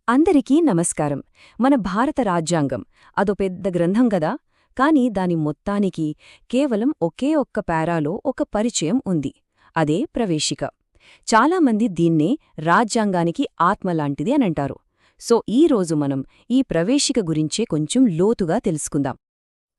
అందరికీ నమస్కారం. మన భారత రాజ్యాంగం అదో పెద్ద గ్రంథం గదా, కాని దాని మొత్తానికి కేవలం ఒకే ఒక్క పారాలో ఒక పరిచయం ఉంది. అదే ప్రవేశిక. చాలామంది దీన్నే రాజ్యాంగానికి ఆత్మలాంటిది అనంటారు. సో ఈరోజు మనం ఈ ప్రవేశిక గురించే కొంచెం లోతుగా తెలుసుకుందాం.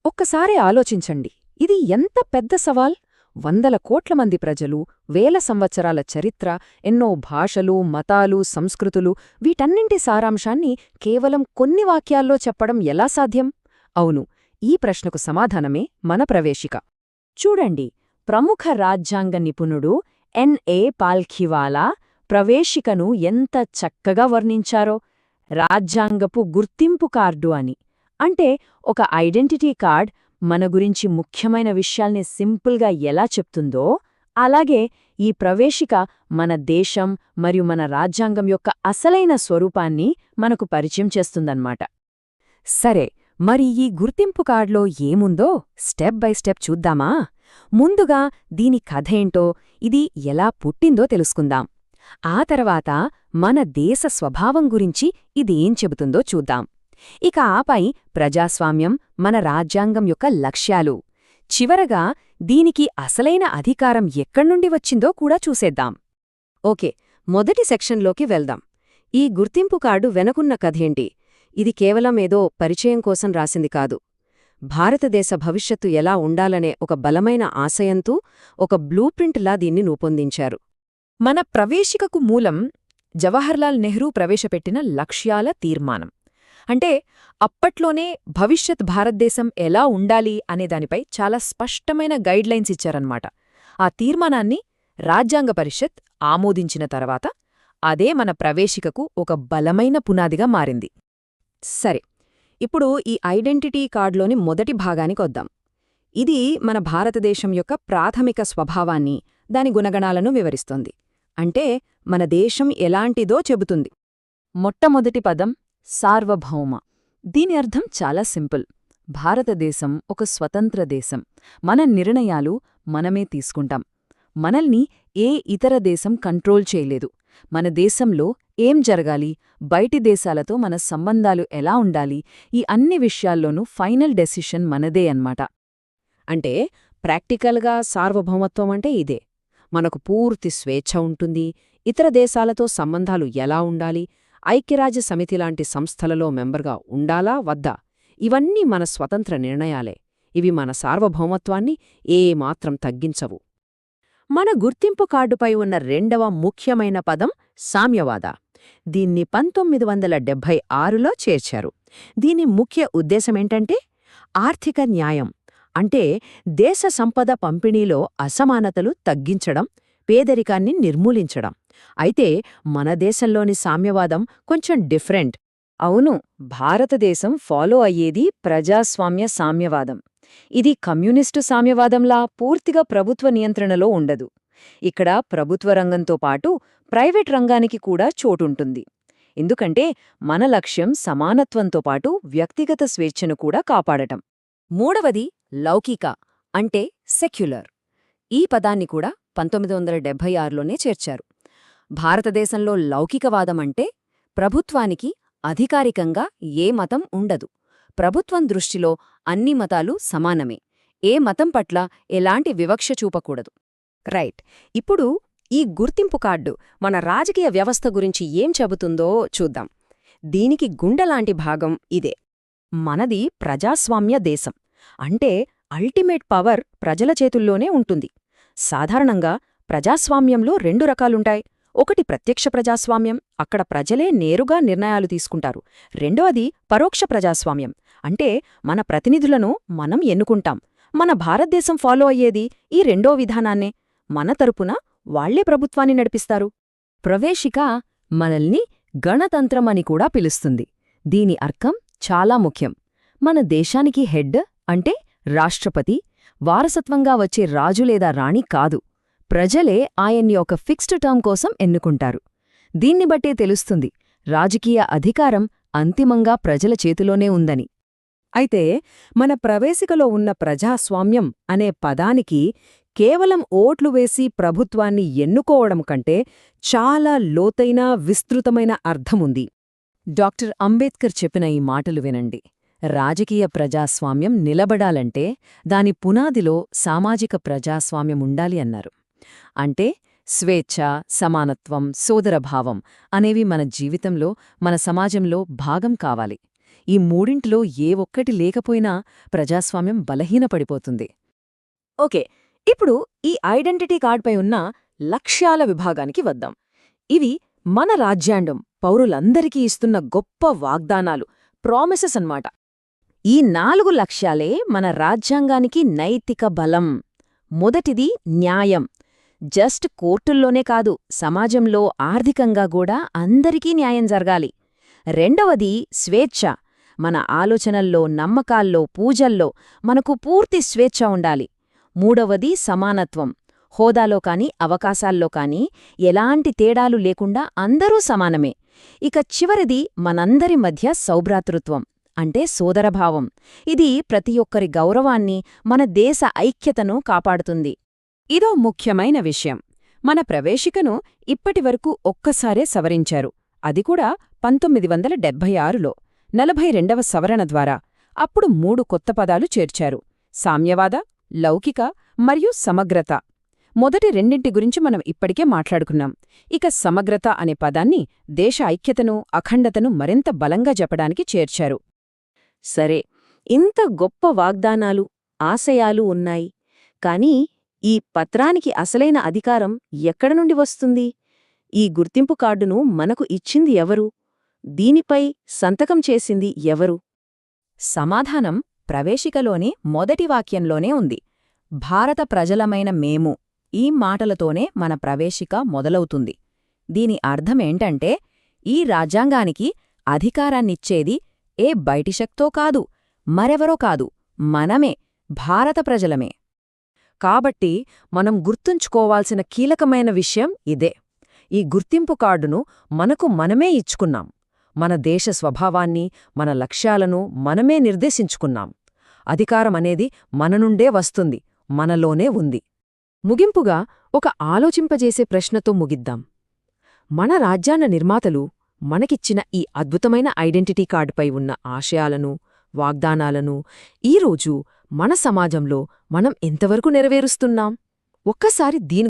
ఒక్కసారి ఆలోచించండి, ఇది ఎంత పెద్ద సవాల్! వందల కోట్ల మంది ప్రజలు, వేల సంవత్సరాల చరిత్ర, ఎన్నో భాషలు, మతాలు, సంస్కృతులు, వీటన్నింటి సారాంశాన్ని కేవలం కొన్ని వాక్యాల్లో చెప్పడం ఎలా సాధ్యం? అవును, ఈ ప్రశ్నకు సమాధానమే మన ప్రవేశిక. చూడండి, ప్రముఖ రాజ్యాంగ నిపుణుడు ఎన్.ఏ. పాల్ఖివాలా ప్రవేశికను ఎంత చక్కగా వర్ణించారో. రాజ్యాంగపు గుర్తింపు కార్డు అని. అంటే ఒక ఐడెంటిటీ కార్డ్ మన గురించి ముఖ్యమైన విషయాల్ని సింపుల్గా ఎలా చెప్తుందో, అలాగే ఈ ప్రవేశిక మన దేశం మరియు మన రాజ్యాంగం యొక్క అసలైన స్వరూపాన్ని మనకు పరిచయం చేస్తుందన్నమాట. సరే, మరి ఈ గుర్తింపు కార్డులో ఏముందో స్టెప్ బై స్టెప్ చూద్దామా? ముందుగా దీని కథేంటో, ఇది ఎలా పుట్టిందో తెలుసుకుందాం. ఆ తర్వాత మన దేశ స్వభావం గురించి ఇదేం చెబుతుందో చూద్దాం. ఇక ఆపై ప్రజాస్వామ్యం, మన రాజ్యాంగం యొక్క లక్ష్యాలు. చివరగా దీనికి అసలైన అధికారం ఎక్కడ్నుండి వచ్చిందో కూడా చూసేద్దాం. ఓకే, మొదటి సెక్షన్లోకి వెళ్దాం. ఈ గుర్తింపు కార్డు వెనకున్న కథేంటి? ఇది కేవలం ఏదో పరిచయం కోసం రాసింది కాదు. భారతదేశ భవిష్యత్తు ఎలా ఉండాలనే ఒక బలమైన ఆశయంతో ఒక బ్లూప్రింట్లా దీన్ని రూపొందించారు. మన ప్రవేశికకు మూలం జవహర్లాల్ నెహ్రూ ప్రవేశపెట్టిన లక్ష్యాల తీర్మానం. అంటే అప్పట్లోనే భవిష్యత్ భారతదేశం ఎలా ఉండాలి అనే దానిపై చాలా స్పష్టమైన గైడ్లైన్స్ ఇచ్చారన్నమాట. ఆ తీర్మానాన్ని రాజ్యాంగ పరిషత్ ఆమోదించిన తర్వాత అదే మన ప్రవేశికకు ఒక బలమైన పునాదిగా మారింది. సరే, ఇప్పుడు ఈ ఐడెంటిటీ కార్డులోని మొదటి భాగానికొద్దాం. ఇది మన భారతదేశం యొక్క ప్రాథమిక స్వభావాన్ని, దాని గుణగణాలను వివరిస్తోంది. అంటే మన దేశం ఎలాంటిదో చెబుతుంది. మొట్టమొదటి పదం సార్వభౌమ. దీని అర్థం చాలా సింపుల్. భారతదేశం ఒక స్వతంత్ర దేశం. మన నిర్ణయాలు మనమే తీసుకుంటాం. మనల్ని ఏ ఇతర దేశం కంట్రోల్ చేయలేదు. మన దేశంలో ఏం జరగాలి, బయటి దేశాలతో మన సంబంధాలు ఎలా ఉండాలి, ఈ అన్ని విషయాల్లోనూ ఫైనల్ డెసిషన్ మనదే అన్నమాట. అంటే ప్రాక్టికల్గా సార్వభౌమత్వం అంటే ఇదే. మనకు పూర్తి స్వేచ్ఛ ఉంటుంది. ఇతర దేశాలతో సంబంధాలు ఎలా ఉండాలి, ఐక్యరాజ్య సమితిలాంటి సంస్థలలో మెంబర్గా ఉండాలా వద్దా, ఇవన్నీ మన స్వతంత్ర నిర్ణయాలే. ఇవి మన సార్వభౌమత్వాన్ని ఏమాత్రం తగ్గించవు. మన గుర్తింపు కార్డుపై ఉన్న రెండవ ముఖ్యమైన పదం సామ్యవాద. దీన్ని 1976లో చేర్చారు. దీని ముఖ్య ఉద్దేశమేంటంటే ఆర్థిక న్యాయం. అంటే దేశ సంపద పంపిణీలో అసమానతలు తగ్గించడం, పేదరికాన్ని నిర్మూలించడం. అయితే మన దేశంలోని సామ్యవాదం కొంచెం డిఫరెంట్. అవును, భారతదేశం ఫాలో అయ్యేది ప్రజాస్వామ్య సామ్యవాదం. ఇది కమ్యూనిస్టు సామ్యవాదంలా పూర్తిగా ప్రభుత్వ నియంత్రణలో ఉండదు. ఇక్కడ ప్రభుత్వ రంగంతో పాటు ప్రైవేట్ రంగానికి కూడా చోటుంటుంది. ఎందుకంటే మన లక్ష్యం సమానత్వంతో పాటు వ్యక్తిగత స్వేచ్ఛను కూడా కాపాడటం. మూడవది లౌకిక, అంటే సెక్యులర్. ఈ పదాన్ని కూడా 1976లోనే చేర్చారు. భారతదేశంలో లౌకికవాదమంటే ప్రభుత్వానికి అధికారికంగా ఏ మతం ఉండదు. ప్రభుత్వం దృష్టిలో అన్ని మతాలు సమానమే. ఏ మతం పట్ల ఎలాంటి వివక్ష చూపకూడదు. రైట్, ఇప్పుడు ఈ గుర్తింపు కార్డు మన రాజకీయ వ్యవస్థ గురించి ఏం చెబుతుందో చూద్దాం. దీనికి గుండెలాంటి భాగం ఇదే. మనది ప్రజాస్వామ్య దేశం. అంటే అల్టిమేట్ పవర్ ప్రజల చేతుల్లోనే ఉంటుంది. సాధారణంగా ప్రజాస్వామ్యంలో 2 రకాలుంటాయి. ఒకటి ప్రత్యక్ష ప్రజాస్వామ్యం, అక్కడ ప్రజలే నేరుగా నిర్ణయాలు తీసుకుంటారు. రెండవది పరోక్ష ప్రజాస్వామ్యం, అంటే మన ప్రతినిధులను మనం ఎన్నుకుంటాం. మన భారతదేశం ఫాలో అయ్యేది ఈ రెండో విధానాన్నే. మన తరపున వాళ్లే ప్రభుత్వాన్ని నడిపిస్తారు. ప్రవేశిక మనల్ని గణతంత్రమని కూడా పిలుస్తుంది. దీని అర్థం చాలా ముఖ్యం. మన దేశానికి హెడ్ అంటే రాష్ట్రపతి, వారసత్వంగా వచ్చే రాజు లేదా రాణి కాదు. ప్రజలే ఆయన్ని ఒక ఫిక్స్డ్ టర్మ్ కోసం ఎన్నుకుంటారు. దీన్ని బట్టే తెలుస్తుంది రాజకీయ అధికారం అంతిమంగా ప్రజల చేతిలోనే ఉందని. అయితే మన ప్రవేశికలో ఉన్న ప్రజాస్వామ్యం అనే పదానికి కేవలం ఓట్లు వేసి ప్రభుత్వాన్ని ఎన్నుకోవడం కంటే చాలా లోతైన, విస్తృతమైన అర్థముంది. డాక్టర్ అంబేద్కర్ చెప్పిన ఈ మాటలు వినండి. రాజకీయ ప్రజాస్వామ్యం నిలబడాలంటే దాని పునాదిలో సామాజిక ప్రజాస్వామ్యం ఉండాలి అన్నారు. అంటే స్వేచ్ఛ, సమానత్వం, సోదరభావం అనేవి మన జీవితంలో, మన సమాజంలో భాగం కావాలి. ఈ మూడింటిలో ఏ ఒక్కటి లేకపోయినా ప్రజాస్వామ్యం బలహీనపడిపోతుంది. ఓకే, ఇప్పుడు ఈ ఐడెంటిటీ కార్డుపై ఉన్న లక్ష్యాల విభాగానికి వద్దాం. ఇవి మన రాజ్యాంగం పౌరులందరికీ ఇస్తున్న గొప్ప వాగ్దానాలు, ప్రామిసెస్ అన్నమాట. ఈ 4 లక్ష్యాలే మన రాజ్యాంగానికి నైతిక బలం. మొదటిది న్యాయం. జస్ట్ కోర్టుల్లోనే కాదు, సమాజంలో ఆర్థికంగా కూడా అందరికీ న్యాయం జరగాలి. రెండవది స్వేచ్ఛ. మన ఆలోచనల్లో, నమ్మకాల్లో, పూజల్లో మనకు పూర్తి స్వేచ్ఛ ఉండాలి. మూడవది సమానత్వం. హోదాలో కాని, అవకాశాల్లో కాని ఎలాంటి తేడాలు లేకుండా అందరూ సమానమే. ఇక చివరిది మనందరి మధ్య సౌభ్రాతృత్వం, అంటే సోదరభావం. ఇది ప్రతి ఒక్కరి గౌరవాన్ని, మన దేశ ఐక్యతను కాపాడుతుంది. ఇదో ముఖ్యమైన విషయం. మన ప్రవేశికను ఇప్పటివరకు ఒక్కసారే సవరించారు, అది కూడా 1976లో 42వ సవరణ ద్వారా. అప్పుడు 3 కొత్త పదాలు చేర్చారు: సామ్యవాద, లౌకిక మరియు సమగ్రత. మొదటి రెండింటి గురించి మనం ఇప్పటికే మాట్లాడుకున్నాం. ఇక సమగ్రత అనే పదాన్ని దేశ ఐక్యతను, అఖండతను మరింత బలంగా చెప్పడానికి చేర్చారు. సరే, ఇంత గొప్ప వాగ్దానాలు, ఆశయాలు ఉన్నాయి. కానీ ఈ పత్రానికి అసలైన అధికారం ఎక్కడ నుండి వస్తుంది? ఈ గుర్తింపు కార్డును మనకు ఇచ్చింది ఎవరు? దీనిపై సంతకం చేసింది ఎవరు? సమాధానం ప్రవేశికలోని మొదటి వాక్యంలోనే ఉంది. భారత ప్రజలమైన మేము. ఈ మాటలతోనే మన ప్రవేశిక మొదలవుతుంది. దీని అర్థమేంటంటే, ఈ రాజ్యాంగానికి అధికారాన్నిచ్చేది ఏ బయటి శక్తో కాదు, మరెవరో కాదు, మనమే, భారత ప్రజలమే. కాబట్టి మనం గుర్తుంచుకోవాల్సిన కీలకమైన విషయం ఇదే. ఈ గుర్తింపు కార్డును మనకు మనమే ఇచ్చుకున్నాం. మన దేశ స్వభావాన్ని, మన లక్ష్యాలను మనమే నిర్దేశించుకున్నాం. అధికారమనేది మన నుండే వస్తుంది, మనలోనే ఉంది. ముగింపుగా ఒక ఆలోచింపజేసే ప్రశ్నతో ముగిద్దాం. మన రాజ్యాంగ నిర్మాతలు మనకిచ్చిన ఈ అద్భుతమైన ఐడెంటిటీ కార్డుపై ఉన్న ఆశయాలను, వాగ్దానాలను ఈరోజు మన సమాజంలో మనం ఎంతవరకు నెరవేరుస్తున్నాం? ఒక్కసారి దీని